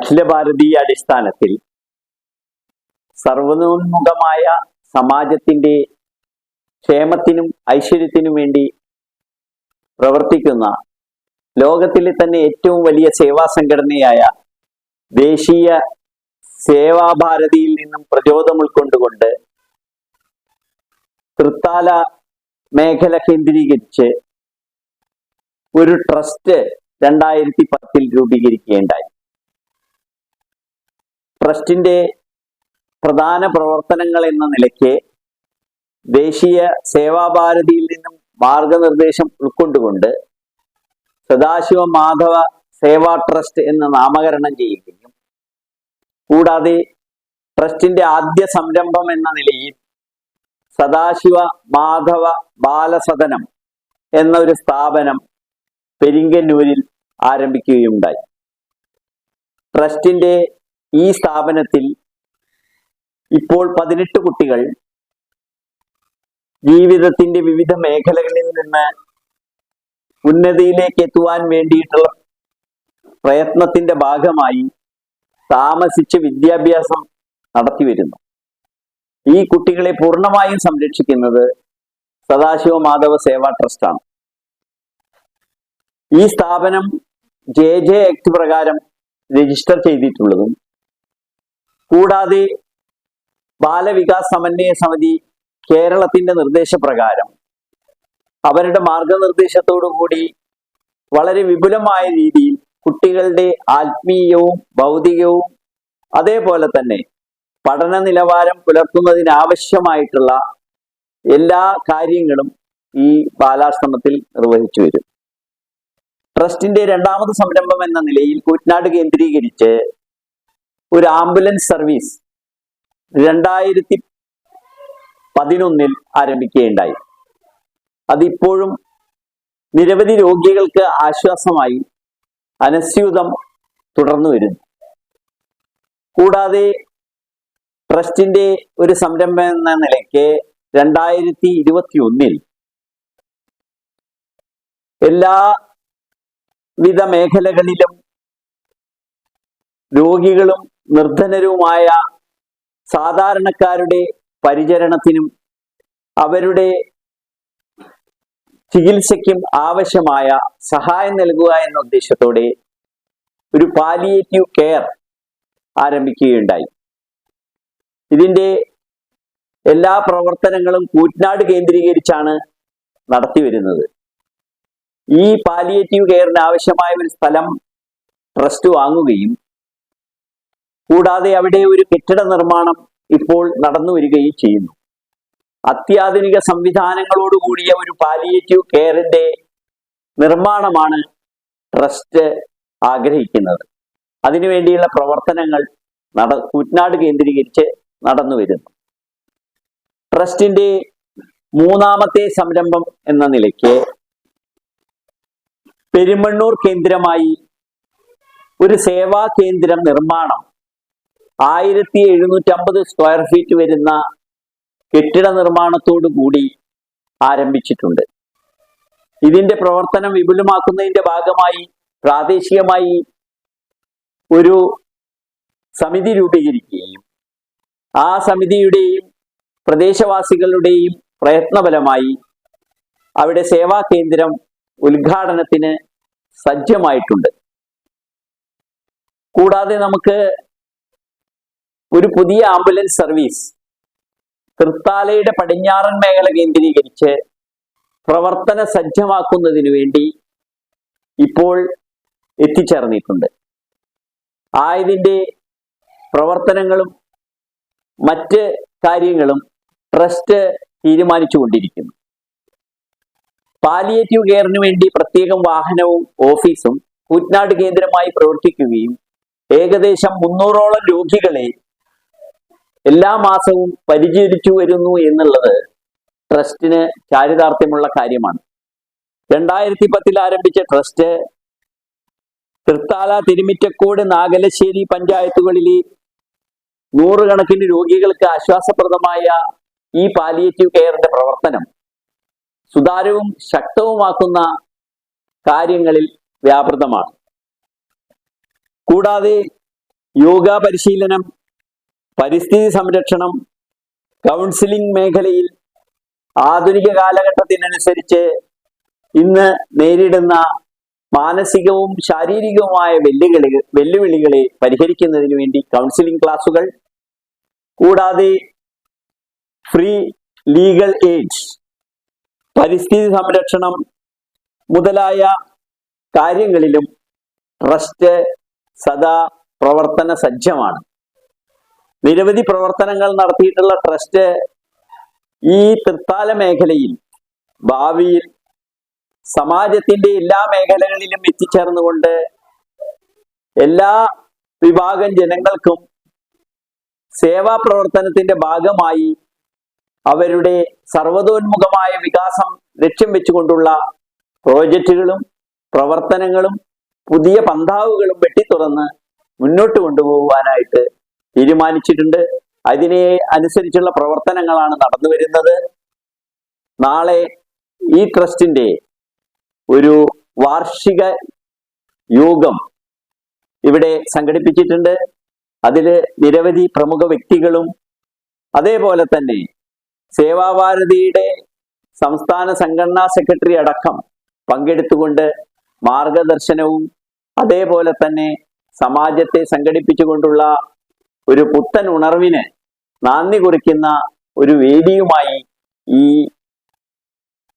അഖില ഭാരതീയ അടിസ്ഥാനത്തിൽ സർവതോന്മുഖമായ സമാജത്തിന്റെ ക്ഷേമത്തിനും ഐശ്വര്യത്തിനും വേണ്ടി പ്രവർത്തിക്കുന്ന ലോകത്തിലെ തന്നെ ഏറ്റവും വലിയ സേവാ സംഘടനയായ ദേശീയ സേവാഭാരതിയിൽ നിന്നും പ്രചോദനം ഉൾക്കൊണ്ടുകൊണ്ട് തൃത്താല മേഖല കേന്ദ്രീകരിച്ച് ഒരു ട്രസ്റ്റ് 2010 രൂപീകരിക്കുകയുണ്ടായി. ട്രസ്റ്റിന്റെ പ്രധാന പ്രവർത്തനങ്ങൾ എന്ന നിലയ്ക്ക് ദേശീയ സേവാഭാരതിയിൽ നിന്നും മാർഗനിർദ്ദേശം ഉൾക്കൊണ്ടുകൊണ്ട് സദാശിവ മാധവ സേവാ ട്രസ്റ്റ് എന്ന് നാമകരണം ചെയ്യുകയും കൂടാതെ ട്രസ്റ്റിന്റെ ആദ്യ സംരംഭം എന്ന നിലയിൽ സദാശിവ മാധവ ബാലസദനം എന്ന ഒരു സ്ഥാപനം പെരിങ്ങന്നൂരിൽ ആരംഭിക്കുകയുണ്ടായി. ട്രസ്റ്റിന്റെ ഈ സ്ഥാപനത്തിൽ ഇപ്പോൾ 18 കുട്ടികൾ ജീവിതത്തിന്റെ വിവിധ മേഖലകളിൽ നിന്ന് ഉന്നതിയിലേക്ക് എത്തുവാൻ വേണ്ടിയിട്ടുള്ള പ്രയത്നത്തിന്റെ ഭാഗമായി താമസിച്ച് വിദ്യാഭ്യാസം നടത്തിവരുന്നു. ഈ കുട്ടികളെ പൂർണ്ണമായും സംരക്ഷിക്കുന്നത് സദാശിവ മാധവ സേവാ ട്രസ്റ്റാണ്. ഈ സ്ഥാപനം JJ ആക്ട് പ്രകാരം രജിസ്റ്റർ ചെയ്തിട്ടുള്ളതും കൂടാതെ ബാലവികാസ് സമന്വയ സമിതി കേരളത്തിന്റെ നിർദ്ദേശപ്രകാരം അവരുടെ മാർഗനിർദ്ദേശത്തോടു കൂടി വളരെ വിപുലമായ രീതിയിൽ കുട്ടികളുടെ ആത്മീയവും ഭൗതികവും അതേപോലെ തന്നെ പഠന നിലവാരം പുലർത്തുന്നതിനാവശ്യമായിട്ടുള്ള എല്ലാ കാര്യങ്ങളും ഈ ബാലാശ്രമത്തിൽ നിർവഹിച്ചു വരും. ട്രസ്റ്റിന്റെ രണ്ടാമത് സംരംഭം എന്ന നിലയിൽ കൂറ്റനാട് കേന്ദ്രീകരിച്ച് ഒരു ആംബുലൻസ് സർവീസ് 2011 ആരംഭിക്കുകയുണ്ടായി. അതിപ്പോഴും നിരവധി രോഗികൾക്ക് ആശ്വാസമായി അനസ്യൂതം തുടർന്നു വരുന്നു. കൂടാതെ ട്രസ്റ്റിന്റെ ഒരു സംരംഭം എന്ന നിലയ്ക്ക് 2021 എല്ലാവിധ മേഖലകളിലും രോഗികളും നിർധനരുമായ സാധാരണക്കാരുടെ പരിചരണത്തിനും അവരുടെ ചികിത്സയ്ക്കും ആവശ്യമായ സഹായം നൽകുക എന്ന ഉദ്ദേശത്തോടെ ഒരു പാലിയേറ്റീവ് കെയർ ആരംഭിക്കുകയുണ്ടായി. ഇതിന്റെ എല്ലാ പ്രവർത്തനങ്ങളും കൂറ്റനാട് കേന്ദ്രീകരിച്ചാണ് നടത്തിവരുന്നത്. ഈ പാലിയേറ്റീവ് കെയറിന് ആവശ്യമായ ഒരു സ്ഥലം ട്രസ്റ്റ് വാങ്ങുകയും കൂടാതെ അവിടെ ഒരു കെട്ടിട നിർമ്മാണം ഇപ്പോൾ നടന്നു വരികയും ചെയ്യുന്നു. അത്യാധുനിക സംവിധാനങ്ങളോട് കൂടിയ ഒരു പാലിയേറ്റീവ് കെയറിന്റെ നിർമ്മാണമാണ് ട്രസ്റ്റ് ആഗ്രഹിക്കുന്നത്. അതിനുവേണ്ടിയുള്ള പ്രവർത്തനങ്ങൾ കൂറ്റനാട് കേന്ദ്രീകരിച്ച് നടന്നു വരുന്നു. ട്രസ്റ്റിന്റെ മൂന്നാമത്തെ സംരംഭം എന്ന നിലയ്ക്ക് പെരുമണ്ണൂർ കേന്ദ്രമായി ഒരു സേവാ കേന്ദ്രം നിർമ്മാണം 1750 സ്ക്വയർ ഫീറ്റ് വരുന്ന കെട്ടിട നിർമ്മാണത്തോടു കൂടി ആരംഭിച്ചിട്ടുണ്ട്. ഇതിന്റെ പ്രവർത്തനം വിപുലമാക്കുന്നതിന്റെ ഭാഗമായി പ്രാദേശികമായി ഒരു സമിതി രൂപീകരിക്കുകയും ആ സമിതിയുടെയും പ്രദേശവാസികളുടെയും പ്രയത്നഫലമായി അവിടെ സേവാ കേന്ദ്രം ഉദ്ഘാടനത്തിന് സജ്ജമായിട്ടുണ്ട്. കൂടാതെ നമുക്ക് ഒരു പുതിയ ആംബുലൻസ് സർവീസ് തൃത്താലയുടെ പടിഞ്ഞാറൻ മേഖല കേന്ദ്രീകരിച്ച് പ്രവർത്തന സജ്ജമാക്കുന്നതിന് വേണ്ടി ഇപ്പോൾ എത്തിച്ചേർന്നിട്ടുണ്ട്. ആയതിൻ്റെ പ്രവർത്തനങ്ങളും മറ്റ് കാര്യങ്ങളും ട്രസ്റ്റ് തീരുമാനിച്ചുകൊണ്ടിരിക്കുന്നു. പാലിയേറ്റീവ് കെയറിന് വേണ്ടി പ്രത്യേകം വാഹനവും ഓഫീസും കൂറ്റനാട് കേന്ദ്രമായി പ്രവർത്തിക്കുകയും ഏകദേശം 300ഓളം രോഗികളെ എല്ലാ മാസവും പരിചരിച്ചു വരുന്നു എന്നുള്ളത് ട്രസ്റ്റിന് ചാരിതാർത്ഥ്യമുള്ള കാര്യമാണ്. 2010 ആരംഭിച്ച ട്രസ്റ്റ് തൃത്താല, തിരുമിറ്റക്കോട്, നാഗലശ്ശേരി പഞ്ചായത്തുകളിലെ 100 കണക്കിന് രോഗികൾക്ക് ആശ്വാസപ്രദമായ ഈ പാലിയേറ്റീവ് കെയറിന്റെ പ്രവർത്തനം സുതാര്യവും ശക്തവുമാക്കുന്ന കാര്യങ്ങളിൽ വ്യാപൃതമാണ്. കൂടാതെ യോഗ പരിശീലനം, പരിസ്ഥിതി സംരക്ഷണം, കൗൺസിലിംഗ് മേഖലയിൽ ആധുനിക കാലഘട്ടത്തിനനുസരിച്ച് ഇന്ന് നേരിടുന്ന മാനസികവും ശാരീരികവുമായ വെല്ലുവിളികളെ പരിഹരിക്കുന്നതിന് വേണ്ടി കൗൺസിലിംഗ് ക്ലാസുകൾ, കൂടാതെ ഫ്രീ ലീഗൽ എയ്ഡ്, പരിസ്ഥിതി സംരക്ഷണം മുതലായ കാര്യങ്ങളിലും ട്രസ്റ്റ് സദാ പ്രവർത്തന സജ്ജമാണ്. നിരവധി പ്രവർത്തനങ്ങൾ നടത്തിയിട്ടുള്ള ട്രസ്റ്റ് ഈ തൃത്താല മേഖലയിൽ ഭാവിയിൽ സമാജത്തിന്റെ എല്ലാ മേഖലകളിലും എത്തിച്ചേർന്നുകൊണ്ട് എല്ലാ വിഭാഗം ജനങ്ങൾക്കും സേവാ പ്രവർത്തനത്തിന്റെ ഭാഗമായി അവരുടെ സർവതോന്മുഖമായ വികാസം ലക്ഷ്യം വെച്ചുകൊണ്ടുള്ള പ്രോജക്റ്റുകളും പ്രവർത്തനങ്ങളും പുതിയ പന്ഥാവുകളും വെട്ടിത്തുറന്ന് മുന്നോട്ട് കൊണ്ടുപോകുവാനായിട്ട് തീരുമാനിച്ചിട്ടുണ്ട്. അതിനെ അനുസരിച്ചുള്ള പ്രവർത്തനങ്ങളാണ് നടന്നു വരുന്നത്. നാളെ ഈ ട്രസ്റ്റിന്റെ ഒരു വാർഷിക യോഗം ഇവിടെ സംഘടിപ്പിച്ചിട്ടുണ്ട്. അതിൽ നിരവധി പ്രമുഖ വ്യക്തികളും അതേപോലെ തന്നെ സേവാഭാരതിയുടെ സംസ്ഥാന സംഘടനാ സെക്രട്ടറി അടക്കം പങ്കെടുത്തുകൊണ്ട് മാർഗദർശനവും അതേപോലെ തന്നെ സമാജത്തെ സംഘടിപ്പിച്ചുകൊണ്ടുള്ള ഒരു പുത്തൻ ഉണർവിന് നാന്ദി കുറിക്കുന്ന ഒരു വേദിയുമായി ഈ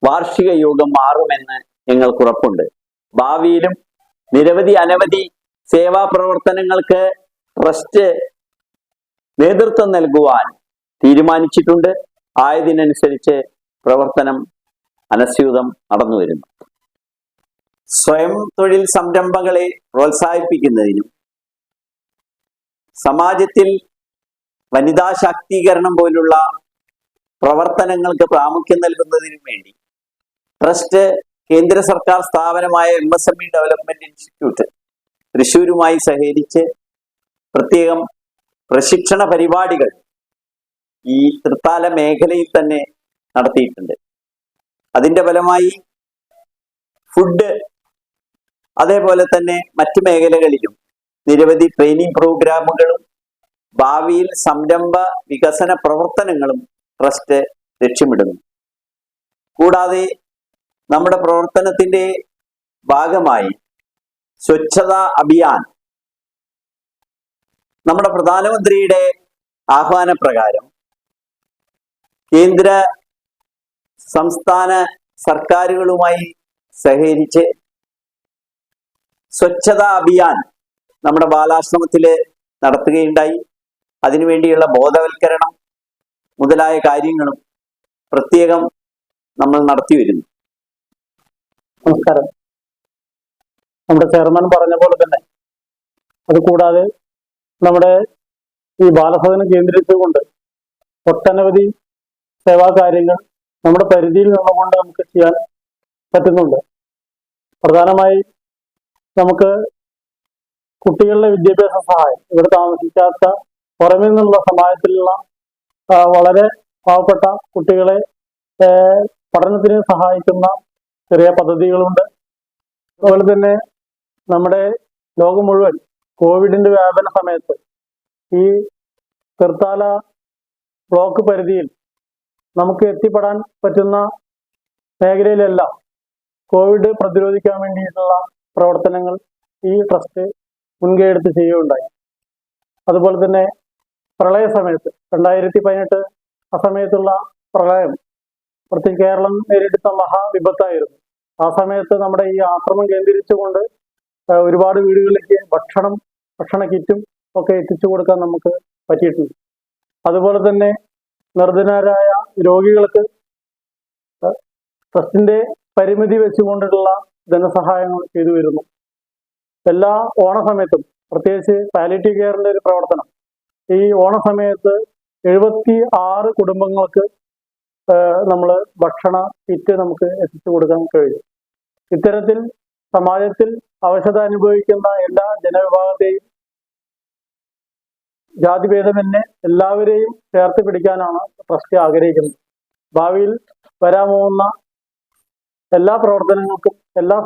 വാർഷിക യോഗം മാറുമെന്ന് ഞങ്ങൾക്ക് ഉറപ്പുണ്ട്. ഭാവിയിലും അനവധി സേവാ പ്രവർത്തനങ്ങൾക്ക് ട്രസ്റ്റ് നേതൃത്വം നൽകുവാൻ തീരുമാനിച്ചിട്ടുണ്ട്. ആയതിനനുസരിച്ച് പ്രവർത്തനം അനസ്യൂതം നടന്നു വരുന്നു. സ്വയം തൊഴിൽ സംരംഭങ്ങളെ പ്രോത്സാഹിപ്പിക്കുന്നതിനും സമാജത്തിൽ വനിതാ ശാക്തീകരണം പോലുള്ള പ്രവർത്തനങ്ങൾക്ക് പ്രാമുഖ്യം നൽകുന്നതിനും വേണ്ടി ട്രസ്റ്റ് കേന്ദ്ര സർക്കാർ സ്ഥാപനമായ MSME ഡെവലപ്മെന്റ് ഇൻസ്റ്റിറ്റ്യൂട്ട് തൃശ്ശൂരുമായി സഹകരിച്ച് പ്രത്യേകം പ്രശിക്ഷണ പരിപാടികൾ ഈ തൃത്താല മേഖലയിൽ തന്നെ നടത്തിയിട്ടുണ്ട്. അതിന്റെ ഫലമായി ഫുഡ് അതേപോലെ തന്നെ മറ്റു മേഖലകളിലും നിരവധി ട്രെയിനിങ് പ്രോഗ്രാമുകളും ഭാവിയിൽ സംരംഭ വികസന പ്രവർത്തനങ്ങളും ട്രസ്റ്റ് ലക്ഷ്യമിടുന്നു. കൂടാതെ നമ്മുടെ പ്രവർത്തനത്തിന്റെ ഭാഗമായി സ്വച്ഛതാ അഭിയാൻ നമ്മുടെ പ്രധാനമന്ത്രിയുടെ ആഹ്വാനപ്രകാരം കേന്ദ്ര സംസ്ഥാന സർക്കാരുകളുമായി സഹകരിച്ച് സ്വച്ഛതാ അഭിയാൻ നമ്മുടെ ബാലാശ്രമത്തില് നടത്തുകയുണ്ടായി. അതിനുവേണ്ടിയുള്ള ബോധവൽക്കരണം മുതലായ കാര്യങ്ങളും പ്രത്യേകം നമ്മൾ നടത്തി വരുന്നു. നമസ്കാരം. നമ്മുടെ ചെയർമാൻ പറഞ്ഞ പോലെ തന്നെ അതുകൂടാതെ നമ്മുടെ ഈ ബാലസദനം കേന്ദ്രീകരിച്ചുകൊണ്ട് ഒട്ടനവധി സേവാ കാര്യങ്ങൾ നമ്മുടെ പരിധിയിൽ നിന്നുകൊണ്ട് നമുക്ക് ചെയ്യാൻ പറ്റുന്നുണ്ട്. പ്രധാനമായി നമുക്ക് കുട്ടികളുടെ വിദ്യാഭ്യാസ സഹായം, ഇവിടെ താമസിക്കാത്ത പുറമേ നിന്നുള്ള സമാജത്തിലുള്ള വളരെ പാവപ്പെട്ട കുട്ടികളെ പഠനത്തിന് സഹായിക്കുന്ന ചെറിയ പദ്ധതികളുണ്ട്. അതുപോലെ തന്നെ നമ്മുടെ ലോകം മുഴുവൻ കോവിഡിന്റെ വ്യാപന സമയത്ത് ഈ തൃത്താല ബ്ലോക്ക് പരിധിയിൽ നമുക്ക് എത്തിപ്പെടാൻ പറ്റുന്ന മേഖലയിലെല്ലാം കോവിഡ് പ്രതിരോധിക്കാൻ വേണ്ടിയിട്ടുള്ള പ്രവർത്തനങ്ങൾ ഈ ട്രസ്റ്റ് മുൻകൈയെടുത്ത് ചെയ്യുകയുണ്ടായി. അതുപോലെ തന്നെ പ്രളയ സമയത്ത് 2018 ആ സമയത്തുള്ള പ്രളയം പ്രത്യേകിച്ച് കേരളം നേരിടുന്ന മഹാവിപത്തായിരുന്നു. ആ സമയത്ത് നമ്മുടെ ഈ ആശ്രമം കേന്ദ്രീകരിച്ചുകൊണ്ട് ഒരുപാട് വീടുകളിലേക്ക് ഭക്ഷണ കിറ്റും ഒക്കെ എത്തിച്ചു കൊടുക്കാൻ നമുക്ക് പറ്റിയിട്ടുണ്ട്. അതുപോലെ തന്നെ നിർധനരായ രോഗികൾക്ക് ട്രസ്റ്റിന്റെ പരിമിതി വെച്ചുകൊണ്ടുള്ള ധനസഹായങ്ങൾ ചെയ്തു വരുന്നു. എല്ലാ ഓണസമയത്തും പ്രത്യേകിച്ച് പാലിയേറ്റീവ് കെയറിന്റെ ഒരു പ്രവർത്തനം ഈ ഓണസമയത്ത് 76 കുടുംബങ്ങൾക്ക് നമ്മൾ ഭക്ഷണ കിറ്റ് നമുക്ക് എത്തിച്ചു കൊടുക്കാൻ കഴിയും. ഇത്തരത്തിൽ സമാജത്തിൽ അവശത അനുഭവിക്കുന്ന എല്ലാ ജനവിഭാഗത്തെയും ജാതിഭേദമന്യേ എല്ലാവരെയും ചേർത്ത് പിടിക്കാനാണ് ട്രസ്റ്റ് ആഗ്രഹിക്കുന്നത്. ഭാവിയിൽ വരാൻ പോകുന്ന എല്ലാ പ്രവർത്തനങ്ങൾക്കും എല്ലാ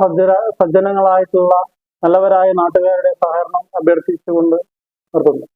സജ്ജനങ്ങളായിട്ടുള്ള നല്ലവരായ നാട്ടുകാരുടെ സഹകരണം അഭ്യർത്ഥിച്ചുകൊണ്ട് നിർത്തുന്നു.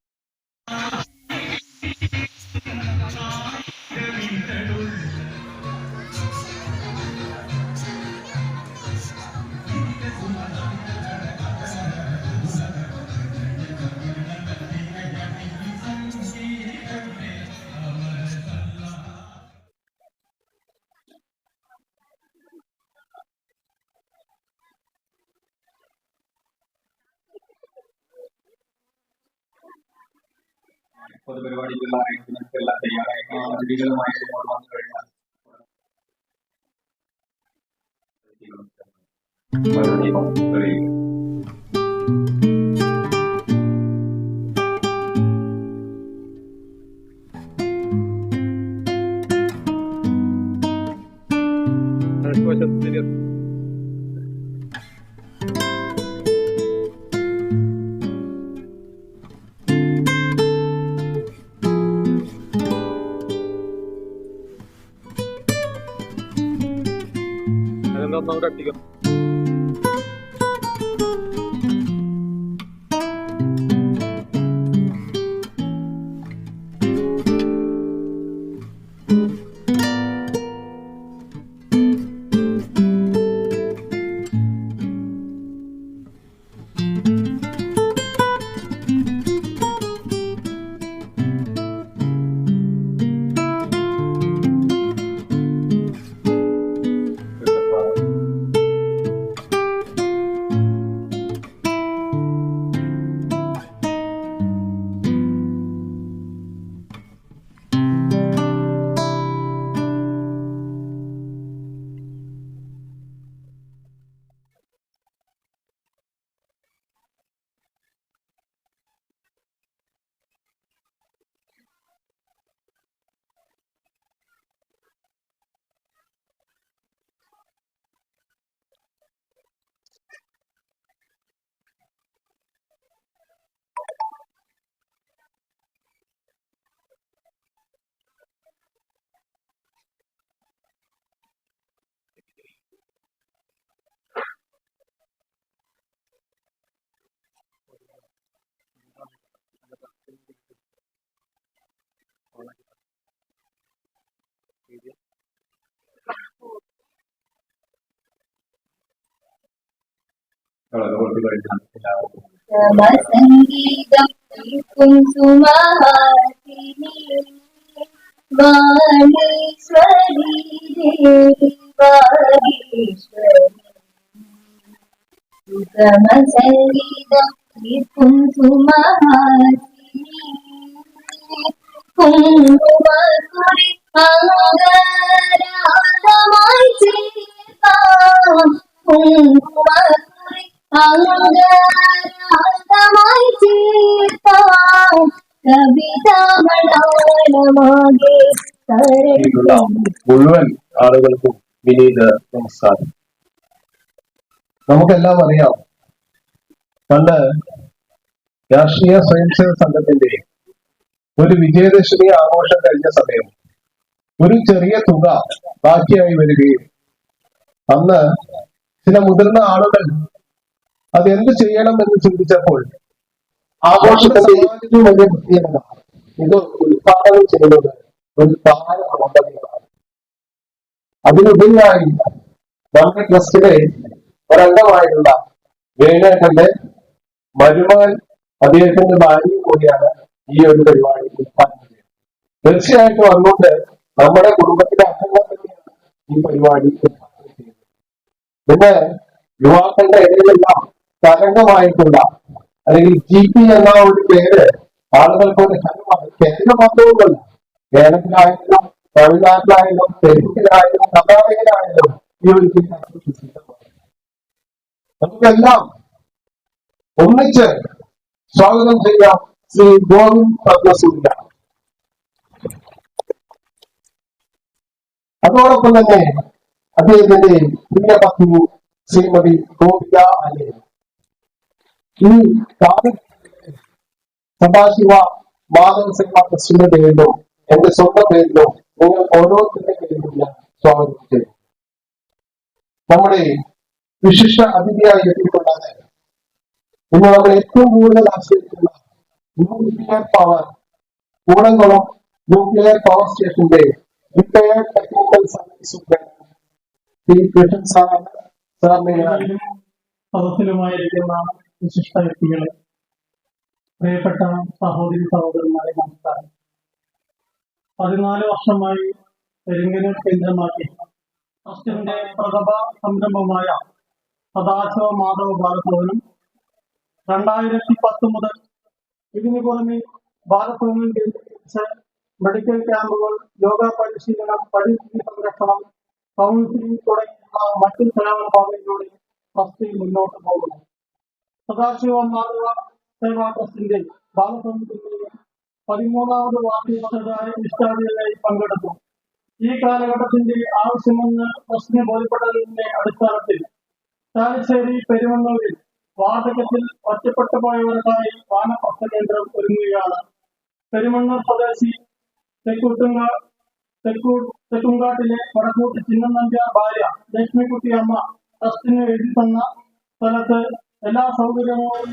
പൊതുപരിപാടിക്കുള്ള അറേഞ്ച്മെന്റ്സ് എല്ലാം തയ്യാറായിട്ട് അതിഥികളുമായി വന്നു കഴിഞ്ഞാൽ ഒന്നുകൂടെ അട്ടിക്കും. സംഗീതം കുസുമഹാസിനി വാണീശ്വരി ദേവി വാഗീശ്വരി സുഗമ സംഗീതം കുസുമഹാസിനി കുങ്കുമകുറി അംഗരാഗമായി ചേർക്കാം കുങ്കുമകുറി അംഗരാഗമായി ചേർക്കാം കവിതാമണാളമാകെ മുഴുവൻ ആളുകൾക്കും വിനീത നമസ്കാരം. നമുക്കെല്ലാം അറിയാം, പണ്ട് രാഷ്ട്രീയ സ്വയംസേവക സംഘത്തിന്റെ ഒരു വിജയദശമി ആഘോഷം കഴിഞ്ഞ സമയം ഒരു ചെറിയ തുക ബാക്കിയായി വരികയും അന്ന് ചില മുതിർന്ന ആളുകൾ അതെന്ത് ചെയ്യണം എന്ന് ചിന്തിച്ചപ്പോൾ ആഘോഷത്തിന്റെ ഏറ്റവും വലിയ പ്രത്യേകത ഇത് ഉദ്ഘാടനം ചെയ്യുന്നത് ഒരു താര ദമ്പതികളാണ്. അതിനുപരിയായി നമ്മുടെ ട്രസ്റ്റിലെ ഒരംഗമായിട്ടുള്ള വേണേട്ടന്റെ മരുമകൻ അദ്ദേഹത്തിന്റെ ഭാര്യയും കൂടിയാണ് ഈ ഒരു പരിപാടി ഉദ്ഘാടനം ചെയ്യുന്നത്. തീർച്ചയായിട്ടും അതുകൊണ്ട് നമ്മുടെ കുടുംബത്തിലെ അംഗങ്ങൾ തന്നെയാണ് ഈ പരിപാടി ഉദ്ഘാടനം ചെയ്യുന്നത്. പിന്നെ യുവാക്കളുടെ ഇടയിലെല്ലാം തരംഗമായിട്ടുള്ള അല്ലെങ്കിൽ GP എന്ന ഒരു പേര് ആളുകൾക്ക് ഒരു ഹരമാണ്. കേരളം മാത്രവുമല്ല, കേരളത്തിലായാലും തമിഴ്നാട്ടിലായാലും തെലുങ്കിലായാലും കർണാടകയിലായാലും ഈ ഒരു പ്രസിദ്ധമാണ്. നമുക്കെല്ലാം ഒന്നിച്ച് സ്വാഗതം ചെയ്യാം ശ്രീ ഗോവിന്ദ് പത്മസൂര്യ. അതോടൊപ്പം തന്നെ അദ്ദേഹത്തിന്റെ പ്രിയ പത്നി ശ്രീമതി ഗോപിക അലേ. ഈ സദാശിവ മാധവ സേവാ ട്രസ്റ്റിന്റെ പേരിലും എന്റെ സ്വന്തം പേരിലും നിങ്ങൾ ഓരോരുത്തരുടെ പേരിലും ഞാൻ സ്വാഗതം ചെയ്തു. നമ്മുടെ വിശിഷ്ട അതിഥിയായി എത്തിയിട്ടുള്ളത് ഇന്ന് നമ്മൾ ഏറ്റവും കൂടുതൽ ആശ്രയിക്കുന്ന nuclear power Kudankulam nuclear power സ്റ്റേഷന്റെ retired technical service superintendent T Krishnan സാറാണ്. സാറിനെ സദസ്സിലുമായിരിക്കുന്ന വിശിഷ്ട വ്യക്തികളെ, പ്രിയപ്പെട്ട സഹോദരി സഹോദരന്മാരെ, നമസ്കാരം. 14 വർഷമായി പെരിങ്ങനൂർ കേന്ദ്രമാക്കി ട്രസ്റ്റിന്റെ പ്രഥമ സംരംഭമായ സദാശിവ മാധവ ബാലഭവനം 2010 മുതൽ ഇതിനു പുറമെ ബാലഭവനിൽ കേന്ദ്രീകരിച്ച് മെഡിക്കൽ ക്യാമ്പുകൾ, യോഗ പരിശീലനം, പരിസ്ഥിതി സംരക്ഷണം, കൗൺസിലിംഗ് തുടങ്ങിയുള്ള മറ്റു സേവന പാതയിലൂടെ ട്രസ്റ്റ് മുന്നോട്ട് പോകുന്നു. സദാശിവ മാധവ സേവാ ട്രസ്റ്റിന്റെ ബാലഭവനത്തിന്റെയും 13ാമത് വാർഷികമായ നിഷ്ഠാതിയായി പങ്കെടുത്തു. ഈ കാലഘട്ടത്തിന്റെ ആവശ്യമെന്ന് ട്രസ്റ്റിനെ ബോധ്യപ്പെട്ടതിന്റെ അടിസ്ഥാനത്തിൽ ചാലിശ്ശേരി പെരുമണ്ണൂരിൽ വാർദ്ധക്യത്തിൽ ഒറ്റപ്പെട്ടു പോയവർക്കായി വാനപ്രസ്ഥ കേന്ദ്രം ഒരുങ്ങുകയാണ്. പെരുമണ്ണൂർ സ്വദേശി തെക്കുംകാട്ടിലെ വടക്കൂട്ട് ചിന്നം നമ്പ്യാർ ഭാര്യ ലക്ഷ്മിക്കുട്ടി അമ്മ ട്രസ്റ്റിന് എഴുതി തന്ന സ്ഥലത്ത് എല്ലാ സൗകര്യങ്ങളും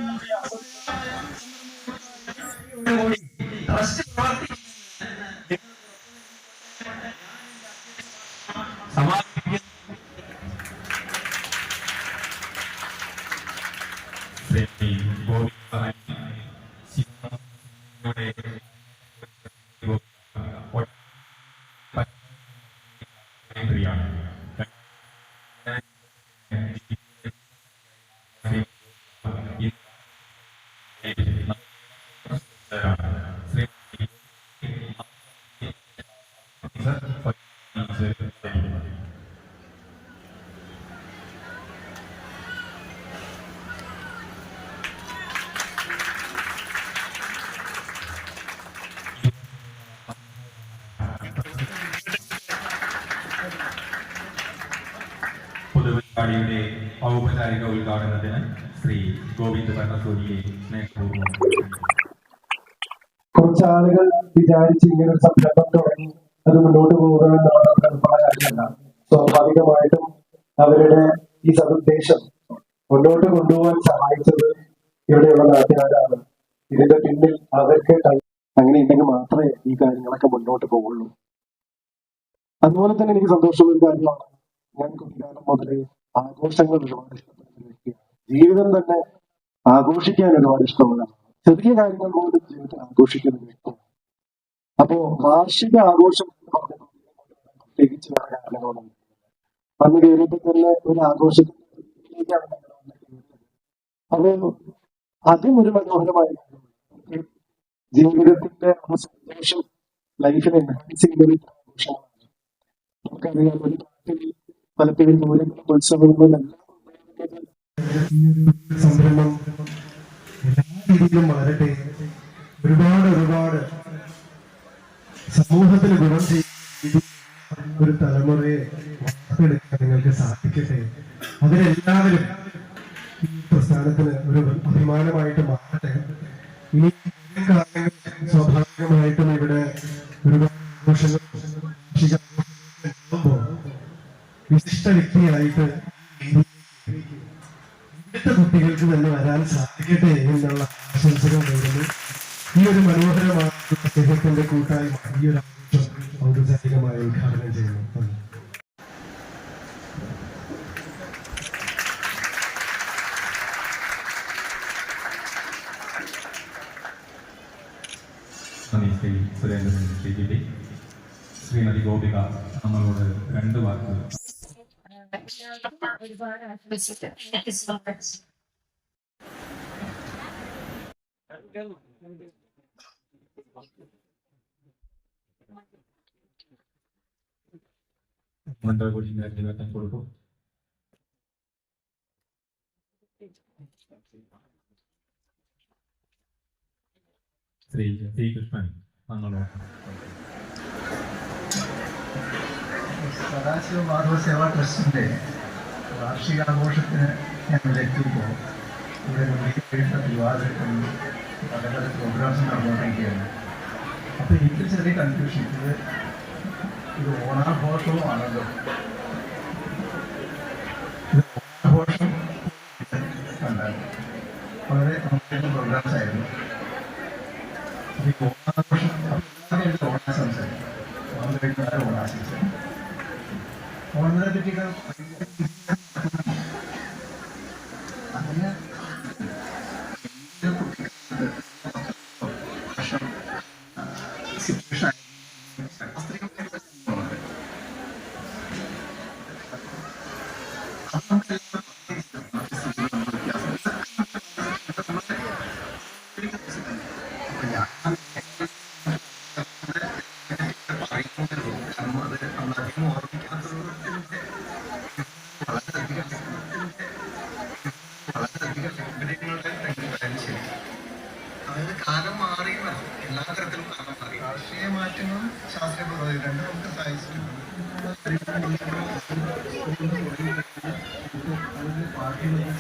പൊതുപരിപാടിയുടെ ഔപചാരിക ഉദ്ഘാടനത്തിന് ശ്രീ ഗോവിന്ദ് ഭരണസൂരിയെ സ്നേഹപൂർവ്വം. കുറച്ച് ആളുകൾ വിചാരിച്ച് ഇങ്ങനെ ഒരു സംരംഭം തുടങ്ങി അത് മുന്നോട്ട് പോകുക എന്നുള്ളത് എളുപ്പമുള്ള കാര്യമല്ല. സ്വാഭാവികമായിട്ടും അവരുടെ ഈ സതുദ്ദേശം മുന്നോട്ട് കൊണ്ടുപോകാൻ സഹായിച്ചത് ഇവിടെയുള്ള നാട്ടുകാരാണ്. ഇതിന്റെ പിന്നിൽ അവർക്ക് അങ്ങനെ ഉണ്ടെങ്കിൽ മാത്രമേ ഈ കാര്യങ്ങളൊക്കെ മുന്നോട്ട് പോകുള്ളൂ. അതുപോലെ തന്നെ എനിക്ക് സന്തോഷമുള്ള ഒരു കാര്യമാണ്, ഞാൻ കുട്ടിക്കാലം മുതലേ ആഘോഷങ്ങൾ ഒരുപാട് ഇഷ്ടപ്പെടുന്ന വ്യക്തിയാണ്. ജീവിതം തന്നെ ആഘോഷിക്കാൻ ഒരുപാട് ഇഷ്ടമുള്ളതാണ്. ചെറിയ കാര്യങ്ങൾ പോലും ജീവിതത്തിൽ ആഘോഷിക്കുന്ന വ്യക്തിയാണ്. അപ്പോ വാർഷിക ആഘോഷം പ്രത്യേകിച്ച് വേറെ കാരണങ്ങളൊന്നും വന്നു കയറിയപ്പോ തന്നെ ഒരു ആഘോഷത്തിലേക്കാണ് നമ്മൾ വന്ന് കയറുന്നത്. അപ്പോ അതും ഒരു മനോഹരമായ ജീവിതത്തിന്റെ സന്തോഷം ലൈഫിനെ എൻഹാൻസ് ചെയ്യുന്ന ഒരു ആഘോഷമാണ്. നമുക്കറിയാം, ഒരു നാട്ടിൽ പലപ്പോഴും ദൂരങ്ങളും ഉത്സവങ്ങളും എല്ലാം സംരംഭം എല്ലാ രീതിയിലും വളരട്ടെ. ഒരുപാട് സമൂഹത്തിന് ഗുണം ചെയ്യുന്ന ഒരു തലമുറയെ വാർത്തെടുക്കാൻ നിങ്ങൾക്ക് സാധിക്കട്ടെ. അതിനെല്ലാവരും ഈ പ്രസ്ഥാനത്തിന് ഒരു അഭിമാനമായിട്ട് മാറട്ടെ. ഇനി സ്വാഭാവികമായിട്ടും ഇവിടെ ഒരുപാട് ആഘോഷങ്ങൾ വിശിഷ്ട വ്യക്തിയായിട്ട് ഇവിടുത്തെ കുട്ടികൾക്ക് തന്നെ വരാൻ സാധിക്കട്ടെ എന്നുള്ള ആശംസകൾ നേരുന്നു. ഈ ഒരു മനോഹരമായ അദ്ദേഹത്തിന്റെ കൂട്ടായ്മ ഈ ഒരു ആഘോഷം ഔപചാരികമായി ഉദ്ഘാടനം ചെയ്യുന്നു. ശ്രീ സുരേന്ദ്രൻ ശ്രീ ശ്രീമതി ഗോപിക നമ്മളോട് 2 വാക്കുകൾ. ഒരുപാട് ആശംസിച്ചു. മന്ത്രകൂടി കൊടുക്കും. ശ്രീ കൃഷ്ണൻ നമ്മളോട്. സദാശിവ മാധവ സേവാ ട്രസ്റ്റിന്റെ വാർഷികാഘോഷത്തിന് ഞങ്ങൾ എത്തിയപ്പോൾ ഇവിടെ തിരുവാതിരക്കും പല പല പ്രോഗ്രാംസ് നടന്നുകൊണ്ടിരിക്കുകയാണ്. അപ്പോൾ എനിക്ക് ചെറിയ കൺഫ്യൂഷൻ, ഇത് ഓണാഘോഷവുമാണല്ലോ. ഇത് ഓണാഘോഷം ഉണ്ടായിരുന്നു, വളരെ പ്രോഗ്രാംസ് ആയിരുന്നു. സംസാരിക്കാം. വന്നു കഴിഞ്ഞാൽ ഓണാശിച്ചു ഓണത്തിനെ പറ്റിയിട്ട് അതിന് സിറ്റുവേഷൻ അതായത് കാലം മാറി എല്ലാ തരത്തിലും കാലം മാറി. രാഷ്ട്രീയ മാറ്റങ്ങളും ശാസ്ത്രീയ പുരോഗതി രണ്ടും നമുക്ക് സഹായിച്ചു. പാർട്ടികളൊക്കെ